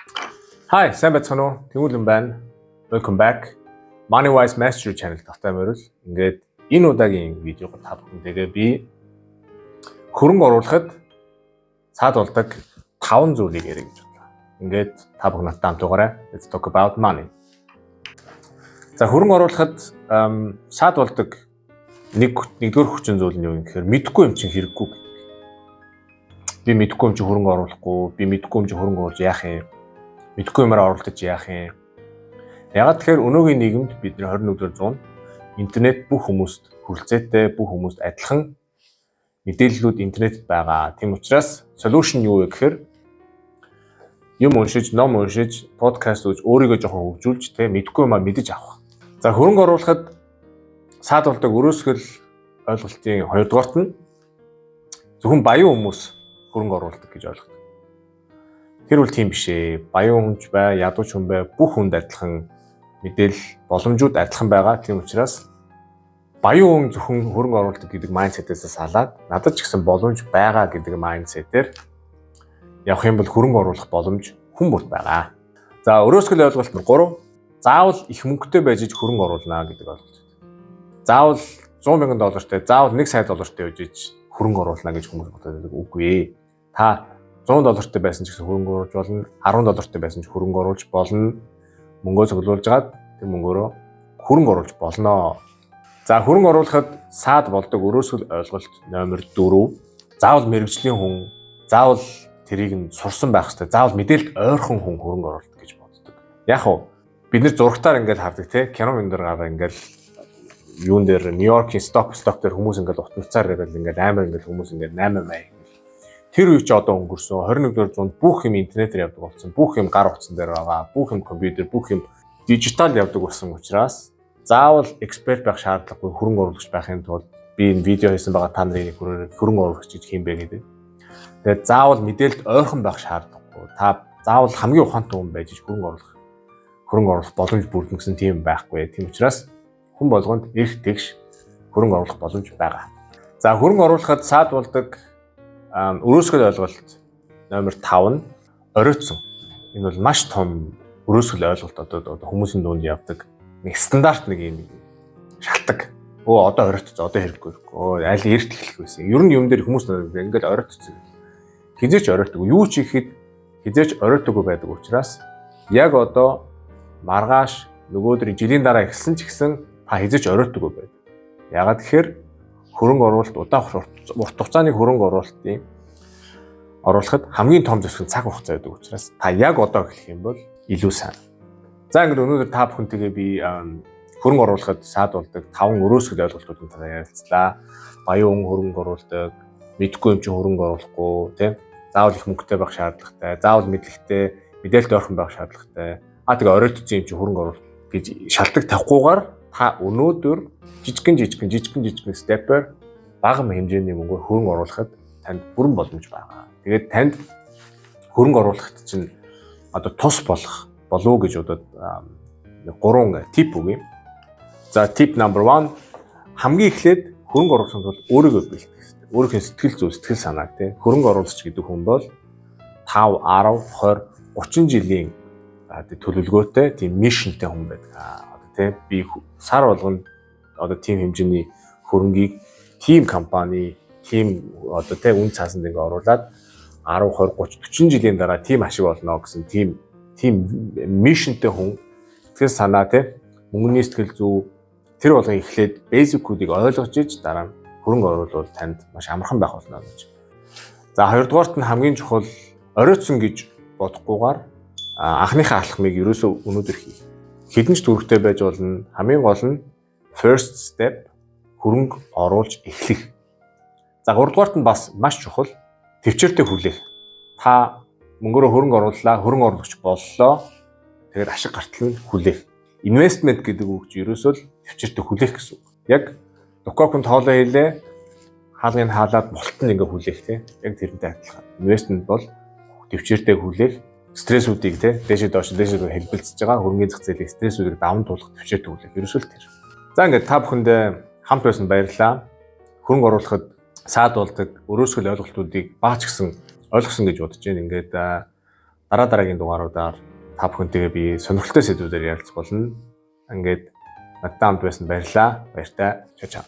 Hi, сайн байцгаана уу? Тэмүүлэн байна. Welcome back. MoneyWise Mastery Channel дахтай мөрөл. Ингээд энэ удаагийн видеог та бүхэнтэйгээ би хөрөнгө оруулахад цаад болдог 5 зүйлийг ярих гэж бодлоо. Ингээд та бүхэн надтай хамтугаарай. Let's talk about money. За хөрөнгө оруулахад цаад болдог нэгдүгээр хүчин зүйл нь юу юм гэхээр мэдхгүй юм чинь хэрэггүй. Би мэдхгүй юм чинь хөрөнгө оруулахгүй, би мэдхгүй юм чинь хөрөнгө оруулж яах юм? Мэдхгүй юмараа оролдож яах юм. Ягаад тэгэхээр өнөөгийн нийгэмд бид 21-р зуунд интернет бүх хүмүүст хүрэлцээтэй, бүх хүмүүст адилхан мэдээллүүд интернетэд байгаа. Тийм учраас solution юу вэ гэхээр юм уншиж, ном уншиж, подкаст үзэж өөрийгөө жоохон хөгжүүлж мэдхгүй юмаа мэдэж авах. За хөрөнгө оруулахад саад болдог өрөөсгөл ойлголтын хоёрдугаарт нь зөвхөн баян хүмүүс хөрөнгө оруулдаг гэж ойлгодог. Тэр үл тийм биш ээ. Баян хүнч бай, ядууч хүн бай, бүх хүнд адилхан мэдээлэл боломжууд адилхан байгаа. Тийм учраас баян хүн зөвхөн хөрөнгө оруулдаг гэдэг майндсетээс салаад надад ч гэсэн боломж байгаа гэдэг майндсетээр явах юм бол хөрөнгө оруулах боломж хүн бүрт байгаа. За өрөөсгөл ойлголт нь 3. Заавал их мөнгөтэй байж хөрөнгө оруулна гэдэг ойлголт. Заавал 100 мянган доллартай, заавал 1 сая доллартай байж хөрөнгө оруулна гэж хүмүүс боддог. Үгүй ээ. Та 100 доллартай байсан ч гэсэн хөрөнгө оруулж болно, 10 доллартай байсан ч хөрөнгө оруулж болно. Мөнгөө цуглуулж гаад тэр мөнгөөрөө хөрөнгө оруулж болно. За хөрөнгө оруулахад саад болдог өрөөсгөл ойлголт номер 4. Заавал мэрэгжлийн хүн, заавал тэрийг нь сурсан байх хэрэгтэй. Заавал мэдээлэлд ойрхон хүн хөрөнгө оруулдаг гэж боддог. Яг уу бид нэр зурагтаар ингээд хардаг те, кино мэн дээр гараа ингээд юун дээр Нью-Йоркийн сток дээр хүмүүс ингээд утмцаар ирээд ингээд амар ингээд хүмүүс ингээд 8 Тэр үе чи одоо өнгөрсөн 21-р зуунд бүх юм интернетээр явдаг болсон. Бүх юм гар утсан дээр байгаа. Бүх юм компьютер, бүх юм дижитал явдаг болсон учраас заавал эксперт байх шаардлагагүй хөрөнгө оруулагч байхын тулд би энэ видео хийсэн байгаа та нарын хөрөнгө оруулагч хэм бэ гэдэг. Тэгээд заавал мэдээлэлд ойрхон байх шаардлагагүй. Та заавал хамгийн ухаантай хүн байж хөрөнгө оруулах боломж бүрдэн гэсэн тийм байхгүй. Тийм учраас хүн болгонд эрх тэгш хөрөнгө оруулах боломж байгаа. За хөрөнгө оруулахад саад болдог өрөөсгөл ойлголт номер 5 нь оройтсон. Энэ бол маш том өрөөсгөл ойлголт одоо хүмүүсийн дунд явдаг нэг стандарт нэг юм шалтгаан. Одоо оройтсон, одоо хэрэггүй. Аль эрт эхлэх байсан. Ер нь юм дээр хүмүүс ингээд оройтсон. Хизээч оройтог. Юу ч ихэд хизээч оройтоггүй байдаг учраас яг одоо маргааш нөгөөдөр жилийн дараа эхэлсэн ч гэсэн та хизээч оройтоггүй байдаг. Ягаад гэхээр хөрөнгө оруулалт удаан урт хугацааны хөрөнгө оруулахад хамгийн том зөвшөөрөл цаг хугацаа байдаг учраас та яг одоо эхлэх юм бол илүү сайн. За ингээд өнөөдөр та бүхэнтэйгээ би хөрөнгө оруулахад саад болдог 5 өрөөсгөл ойлголтуудын талаар ярилцлаа. Баян хүн хөрөнгө оруулдаг, мэдгүй юм чинь хөрөнгө оруулахгүй, тийм. Заавал их мөнгөтэй байх шаардлагатай, заавал мэдлэгтэй, мэдээлэлд ойрхон байх шаардлагатай. Тэгээ оройтсон юм чинь хөрөнгө оруулах гэж шалтгаан тавихгүйгээр та өнөөдөр жижигхэн степээр бага хэмжээний мөнгөөр хөрөнгө оруулахад танд бүрэн боломж байгаа. Тэгээд танд хөрөнгө оруулахт чинь одоо тус болов гэж удаад 3 тип өгье. За тип number 1 хамгийн эхлээд хөрөнгө оруулахын тулд өөрийгөө бэлтгэх хэрэгтэй. Өөрийнхөө сэтгэл зүй, сэтгэл санааг тийм хөрөнгө оруулагч гэдэг хүн бол 5, 10, 20, 30 жилийн төлөвлөгөөтэй тийм мишнтэй хүн байдаг. Одоо тийм би сар болгоно одоо тийм хэмжээний хөрөнгийг тийм компани, тийм одоо тийм үн цаасанд ингээ оруулаад 10, 20, 30, 40 жилийн дараа тийм ашиг олно гэсэн тийм мишнтэй хүн сэтгэл санаа тийм мөнгөний сэтгэл зүй тэр болгоо эхлээд бэзикүүдийг ойлгож иж дараа нь хөрөнгө оруулалт танд маш амархан байх болно гэж. За хоёрдугаарт нь хамгийн чухал оройтсон гэж бодохгүйгээр анхныхаа алхмыг ерөөсөө өнөөдөр хий. Хэдэн ч төвөгтэй байж болно. Хамгийн гол нь first step хөрөнгө оруулж эхлэх. За гуравдугаарт нь бас маш чухал төвчээртэй хүлээх. Та мөнгөөрөө хөрөнгө орууллаа, хөрөнгө оруулагч боллоо. Тэгээд ашиг гартал нь хүлээх. Investment гэдэг үг чинь ерөөсөө л төвчээртэй хүлээх гэсэн үг. Яг дококонд хоолоо хийлээ, хаалгыг хаалаад болтон ингээ хүлээх тийм. Яг тэрнтэй адилхан. Investment бол төвчээртэй хүлээх, стрессүүдийг тийм дээшээ доош хэлбэлцэж байгаа хөрөнгөний зах зээлийн стрессүүдийг даван туулах төвчээртэй хүлээх. Ерөөсөө л тэр. За ингээд та бүхэндээ хамт байсан баярлалаа. Хөрөнгө оруулахад саад болдог өрөөсгөл ойлголтуудыг баач гисэн ойлгосон гэж бодож байна. Ингээд дараагийн дугааруудаар та бүхэнтэйгээ би сонирхолтой сэдвүүдээр ярилцах болно. Ингээд надтай хамт байсан баярлалаа. Баяртай. Чао чао.